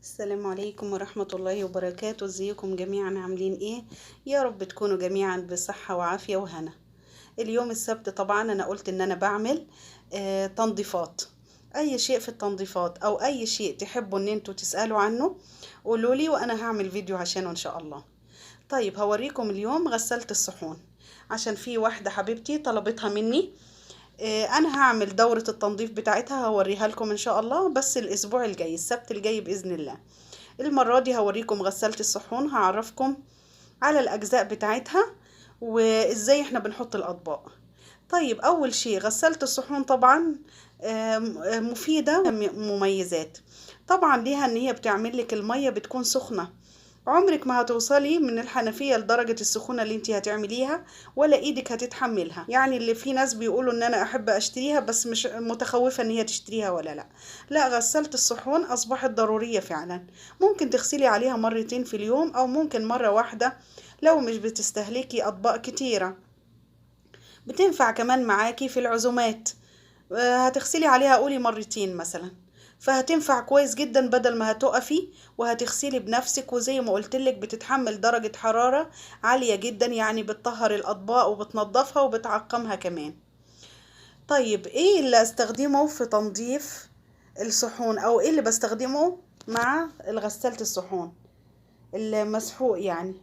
السلام عليكم ورحمة الله وبركاته. ازيكم جميعا؟ عاملين ايه؟ يا رب تكونوا جميعا بصحة وعافية وهنا. اليوم السبت طبعا انا قلت ان انا بعمل تنظيفات. اي شيء في التنظيفات او اي شيء تحبوا ان انتوا تسألوا عنه قولولي وانا هعمل فيديو عشانه ان شاء الله. طيب هوريكم اليوم غسلت الصحون عشان في واحدة حبيبتي طلبتها مني. انا هعمل دورة التنظيف بتاعتها هوريها لكم ان شاء الله، بس الاسبوع الجاي السبت الجاي باذن الله. المرة دي هوريكم غسالة الصحون، هعرفكم على الاجزاء بتاعتها وازاي احنا بنحط الاطباق. طيب اول شيء غسالة الصحون طبعا مفيدة مميزات. طبعا ليها ان هي بتعمل لك المية بتكون سخنة، عمرك ما هتوصلي من الحنفية لدرجة السخونة اللي انتي هتعمليها ولا ايدك هتتحملها. يعني اللي في ناس بيقولوا ان انا احب اشتريها بس مش متخوفة ان هي تشتريها ولا لا. لا، غسالة الصحون اصبحت ضرورية فعلا. ممكن تغسلي عليها مرتين في اليوم او ممكن مرة واحدة لو مش بتستهلكي اطباق كتيرة. بتنفع كمان معاكي في العزومات. هتغسلي عليها قولي مرتين مثلا، فهتنفع كويس جدا بدل ما هتقفي وهتغسلي بنفسك. وزي ما قلتلك بتتحمل درجة حرارة عالية جدا، يعني بتطهر الأطباق وبتنضفها وبتعقمها كمان. طيب ايه اللي استخدمه في تنظيف الصحون او ايه اللي بستخدمه مع غسالة الصحون المسحوق؟ يعني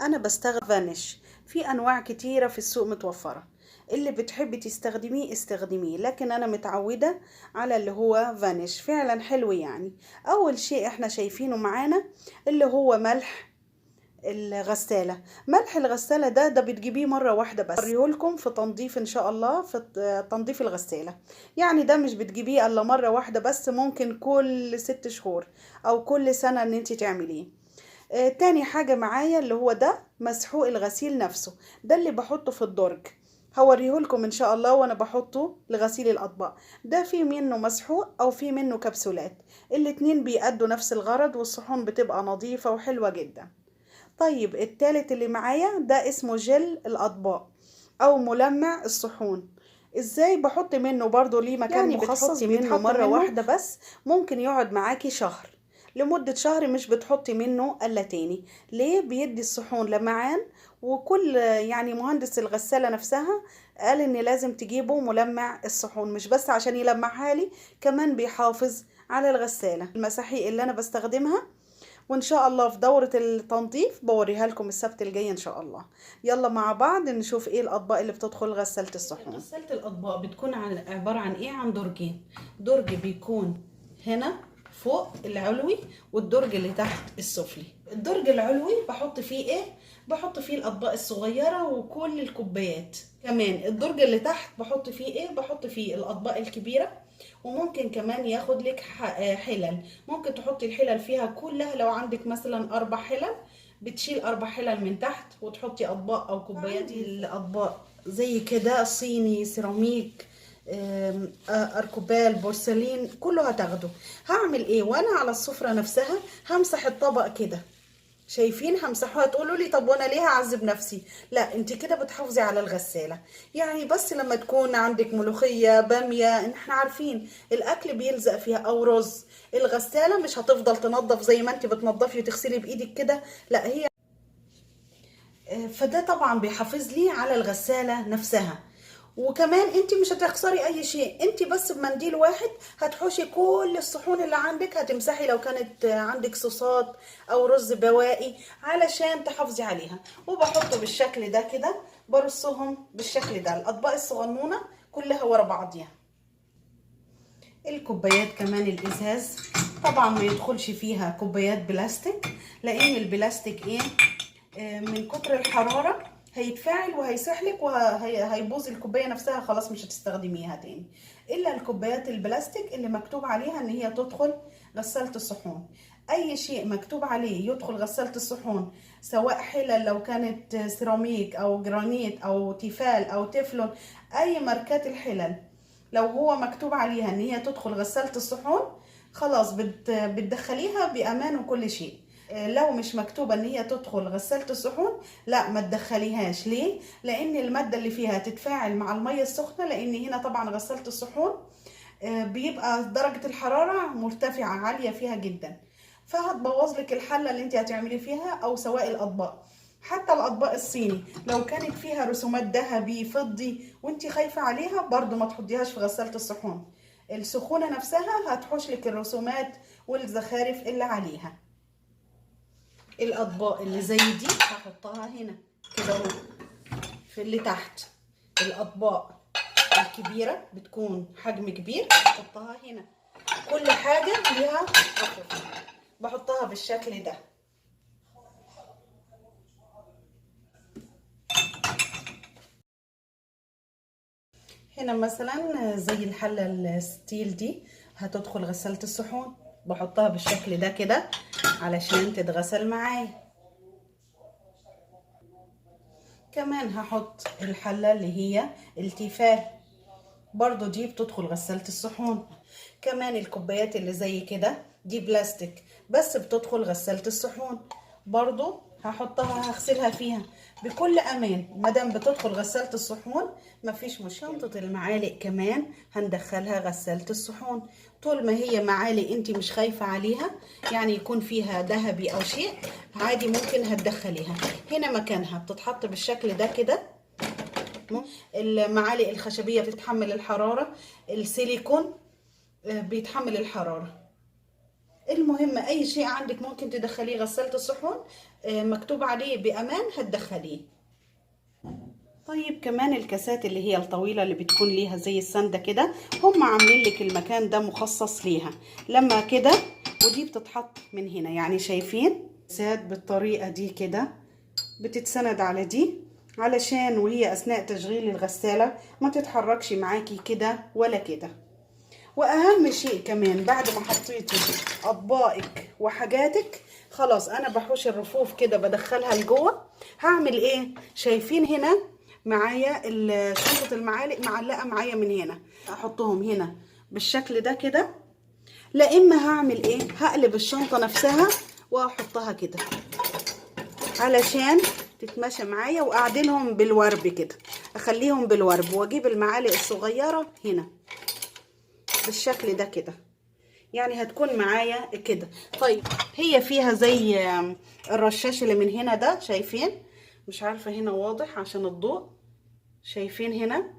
انا بستخدم فانيش. في انواع كتيرة في السوق متوفرة، اللي بتحبي تستخدميه استخدميه، لكن انا متعودة على اللي هو فانيش، فعلا حلو. يعني اول شيء احنا شايفينه معانا اللي هو ملح الغسالة. ملح الغسالة ده بتجيبيه مرة واحدة بس، اوريهولكم في تنظيف ان شاء الله في تنظيف الغسالة. يعني ده مش بتجيبيه الا مرة واحدة بس، ممكن كل 6 شهور او كل سنة ان انت تعمليه. تاني حاجة معايا اللي هو ده مسحوق الغسيل نفسه، ده اللي بحطه في الدرج. هوريهولكم ان شاء الله وانا بحطه لغسيل الاطباق. ده في منه مسحوق او في منه كبسولات، الاتنين بيأدوا نفس الغرض والصحون بتبقى نظيفة وحلوة جدا. طيب التالت اللي معايا ده اسمه جل الاطباق او ملمع الصحون. ازاي بحط منه؟ برضو ليه مكان يعني مخصص، منه مرة واحدة بس، ممكن يقعد معاكي شهر. لمدة شهر مش بتحطي منه الا تاني. ليه؟ بيدي الصحون لمعان. وكل يعني مهندس الغسالة نفسها قال ان لازم تجيبوا ملمع الصحون، مش بس عشان يلمعها لي، كمان بيحافظ على الغسالة. المساحيق اللي انا بستخدمها وان شاء الله في دورة التنظيف بوريها لكم السبت الجاي ان شاء الله. يلا مع بعض نشوف ايه الاطباق اللي بتدخل غسالة الصحون. غسالة الاطباق بتكون عبارة عن ايه؟ عن درجين. درج بيكون هنا فوق العلوي والدرج اللي تحت السفلي. الدرج العلوي بحط فيه ايه؟ بحط فيه الاطباق الصغيرة وكل الكوبايات. كمان الدرج اللي تحت بحط فيه ايه؟ بحط فيه الاطباق الكبيرة، وممكن كمان ياخد لك حلل. ممكن تحطي الحلل فيها كلها، لو عندك مثلا 4 حلل بتشيل 4 حلل من تحت وتحطي اطباق او كوبايات. الاطباق زي كده صيني، سيراميك، اركوبال، بورسلين، كله هتاخده. هعمل ايه وانا على السفرة نفسها؟ همسح الطبق كده. شايفين؟ همسحوها. تقولوا لي طب وانا ليه هعذب نفسي؟ لا، انت كده بتحافظي على الغسالة. يعني بس لما تكون عندك ملوخية، بامية، احنا عارفين الاكل بيلزق فيها، او رز، الغسالة مش هتفضل تنظف زي ما انت بتنظفي وتغسلي بايدك كده، لا هي. فده طبعا بيحافظ لي على الغسالة نفسها. وكمان انت مش هتخسري اي شيء، انت بس بمنديل واحد هتحوشي كل الصحون اللي عندك، هتمسحي لو كانت عندك صوصات او رز بواقي علشان تحافظي عليها. وبحطه بالشكل ده كده، برصهم بالشكل ده الاطباق الصغنونة كلها ورا بعضيها. الكوبايات كمان الازاز طبعا ما يدخلش فيها كوبايات بلاستيك، لان البلاستيك ايه؟ من كتر الحرارة هيتفاعل وهيسحلك وهيبوظ الكوباية نفسها، خلاص مش هتستخدميها تاني. الا الكوبايات البلاستيك اللي مكتوب عليها ان هي تدخل غسالة الصحون. اي شيء مكتوب عليه يدخل غسالة الصحون، سواء حلل لو كانت سيراميك او جرانيت او تيفال او تeflon، اي ماركات الحلل لو هو مكتوب عليها ان هي تدخل غسالة الصحون خلاص بتدخليها بامان وكل شيء. لو مش مكتوبة ان هي تدخل غسالة الصحون لا ما تدخليهاش. ليه؟ لان المادة اللي فيها تتفاعل مع المية السخنة، لان هنا طبعا غسالة الصحون بيبقى درجة الحرارة مرتفعة عالية فيها جدا، فهتبوظ لك الحلة اللي انت هتعملي فيها، او سواء الاطباق. حتى الاطباق الصيني لو كانت فيها رسومات ذهبي فضي وانت خايفة عليها، برضو ما تحطيهاش في غسالة الصحون. السخونة نفسها هتحوش لك الرسومات والزخارف اللي عليها. الاطباق اللي زي دي هحطها هنا كده اهو في اللي تحت. الاطباق الكبيره بتكون حجم كبير بحطها هنا. كل حاجه ليها رفوف بحطها بالشكل ده. هنا مثلا زي الحله الستيل دي هتدخل غسالة الصحون، بحطها بالشكل ده كده علشان تتغسل معايا. كمان هحط الحلة اللي هي التيفال، برضو دي بتدخل غسالة الصحون. كمان الكوبايات اللي زي كده دي بلاستيك بس بتدخل غسالة الصحون، برضو هحطها هغسلها فيها بكل امان. مادام بتدخل غسالة الصحون مفيش مشكلة. شنطة المعالق كمان هندخلها غسالة الصحون، طول ما هي معالق انت مش خايفة عليها، يعني يكون فيها ذهبي او شيء، عادي ممكن هتدخليها هنا. مكانها بتتحط بالشكل ده كده. المعالق الخشبية بتتحمل الحرارة، السيليكون بيتحمل الحرارة. المهم اي شيء عندك ممكن تدخليه غسالة الصحون، مكتوب عليه بامان هتدخليه. طيب كمان الكاسات اللي هي الطويلة اللي بتكون ليها زي السندة كده، هم عاملين لك المكان ده مخصص ليها لما كده، ودي بتتحط من هنا. يعني شايفين كاسات بالطريقة دي كده بتتسند على دي علشان وهي اثناء تشغيل الغسالة ما تتحركش معاكي كده ولا كده. واهم شيء كمان بعد ما حطيتي اطباقك وحاجاتك خلاص، انا بحوش الرفوف كده بدخلها لجوه. هعمل ايه؟ شايفين هنا معايا شنطة المعالق معلقة معايا من هنا، احطهم هنا بالشكل ده كده. لا اما هعمل ايه؟ هقلب الشنطة نفسها واحطها كده علشان تتماشى معايا، واعدلهم بالورب كده، اخليهم بالورب، واجيب المعالق الصغيرة هنا بالشكل ده كده. يعني هتكون معايا كده. طيب هي فيها زي الرشاش اللي من هنا ده، شايفين؟ مش عارفة هنا واضح عشان الضوء. شايفين هنا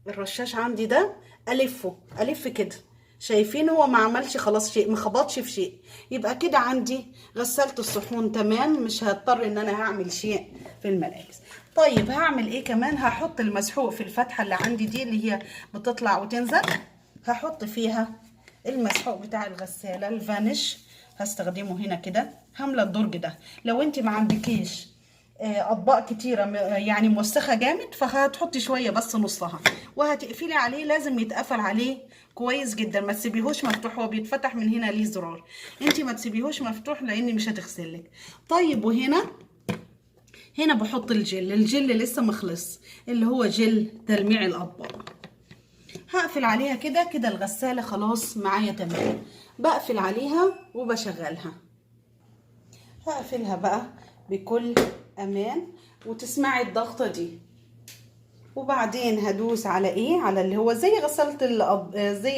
الرشاش عندي ده، الف كده. شايفين هو ما عملش خلاص شيء، ما خبطش في شيء، يبقى كده عندي غسالة الصحون تمام، مش هضطر ان انا هعمل شيء في الملابس. طيب هعمل ايه كمان؟ هحط المسحوق في الفتحة اللي عندي دي اللي هي بتطلع وتنزل، هحط فيها المسحوق بتاع الغسالة الفانيش، هستخدمه هنا كده. هملى الدرج ده. لو انت ما عندكيش اطباق كتيره يعني موسخه جامد، فهتحطي شويه بس نصها، وهتقفلي عليه. لازم يتقفل عليه كويس جدا، ما تسيبيهوش مفتوح، هو بيتفتح من هنا ليه زرار، انت ما تسيبيهوش مفتوح لان مش هتغسلك. طيب وهنا بحط الجل لسه مخلص، اللي هو جل تلميع الاطباق. هقفل عليها كده كده. الغساله خلاص معايا تمام، بقفل عليها وبشغلها. هقفلها بقى بكل امان وتسمعي الضغطه دي، وبعدين هدوس على ايه؟ على اللي هو زي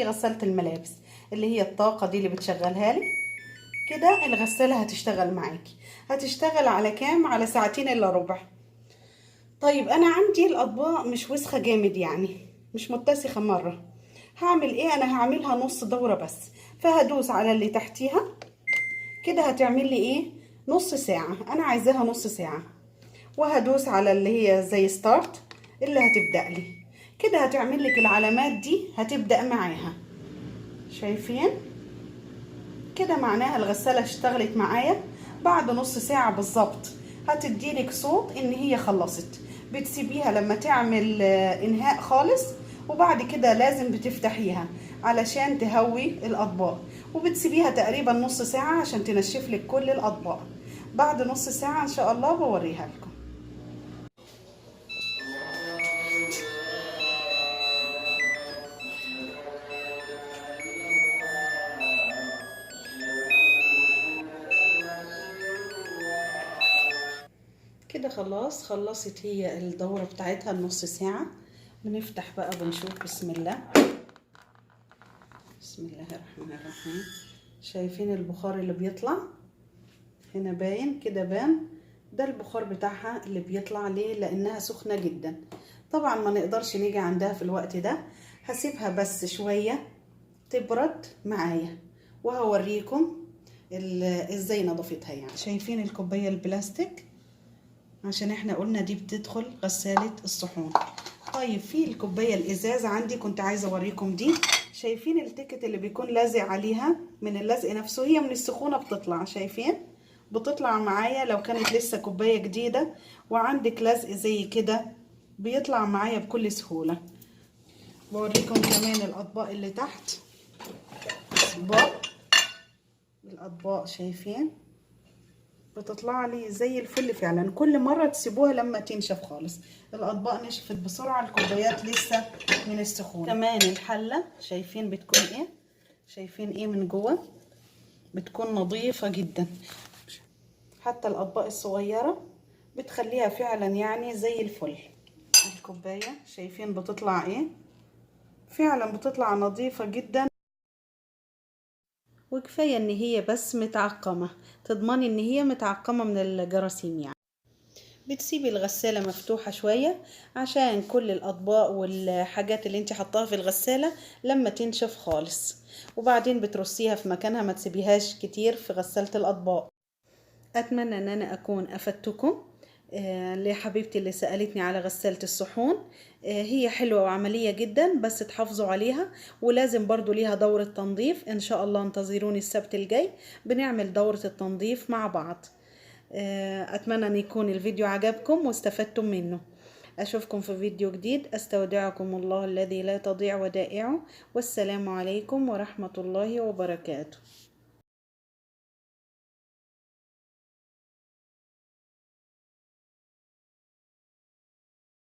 غسالة الملابس اللي هي الطاقه دي اللي بتشغلها لي كده. الغساله هتشتغل معاكي. هتشتغل على كام؟ على ساعتين الا ربع. طيب انا عندي الاطباق مش وسخه جامد، يعني مش متسخه مره. هعمل ايه؟ انا هعملها نص دوره بس، فهدوس على اللي تحتيها كده. هتعمل لي ايه؟ نص ساعه، انا عايزاها نص ساعه. وهدوس على اللي هي زي ستارت اللي هتبدأ لي كده. هتعمل لك العلامات دي، هتبدأ معاها. شايفين كده؟ معناها الغسالة اشتغلت معايا. بعد نص ساعة بالظبط هتديلك صوت ان هي خلصت. بتسيبيها لما تعمل انهاء خالص، وبعد كده لازم بتفتحيها علشان تهوي الاطباق، وبتسيبيها تقريبا نص ساعة عشان تنشف لك كل الاطباق. بعد نص ساعة ان شاء الله بوريها لكم. كده خلاص خلصت هي الدورة بتاعتها النص ساعة، بنفتح بقى بنشوف. بسم الله، بسم الله الرحمن الرحيم. شايفين البخار اللي بيطلع هنا؟ باين كده، بان ده البخار بتاعها اللي بيطلع. ليه؟ لانها سخنة جدا. طبعا ما نقدرش نيجي عندها في الوقت ده. هسيبها بس شوية تبرد معايا وهوريكم ازاي نضفتها. يعني شايفين الكوباية البلاستيك؟ عشان احنا قلنا دي بتدخل غسالة الصحون. طيب في الكوباية الازاز عندي كنت عايزة اوريكم دي. شايفين التيكت اللي بيكون لازق عليها؟ من اللزق نفسه، هي من السخونة بتطلع. شايفين؟ بتطلع معايا لو كانت لسه كوباية جديدة وعندك لزق زي كده بيطلع معايا بكل سهولة. بوريكم كمان الاطباق اللي تحت. الاطباق شايفين؟ بتطلع لي زي الفل فعلا. كل مره تسيبوها لما تنشف خالص. الاطباق نشفت بسرعه، الكوبايات لسه من السخونه. كمان الحله شايفين بتكون ايه؟ شايفين ايه من جوه؟ بتكون نظيفه جدا. حتى الاطباق الصغيره بتخليها فعلا يعني زي الفل. الكوبايه شايفين بتطلع ايه؟ فعلا بتطلع نظيفه جدا. وكفايه ان هي بس متعقمه، تضمني ان هي متعقمه من الجراثيم. يعني بتسيبي الغسالة مفتوحة شوية عشان كل الأطباق والحاجات اللي انت حطاها في الغسالة لما تنشف خالص، وبعدين بترصيها في مكانها، ما تسيبيهاش كتير في غسالة الأطباق. أتمنى أن أنا أكون أفدتكم. لحبيبتي اللي سألتني على غسالة الصحون، هي حلوة وعملية جدا، بس تحافظوا عليها. ولازم برضو ليها دورة تنظيف. إن شاء الله انتظروني السبت الجاي بنعمل دورة التنظيف مع بعض. أتمنى أن يكون الفيديو عجبكم واستفدتم منه. أشوفكم في فيديو جديد. أستودعكم الله الذي لا تضيع ودائعه، والسلام عليكم ورحمة الله وبركاته.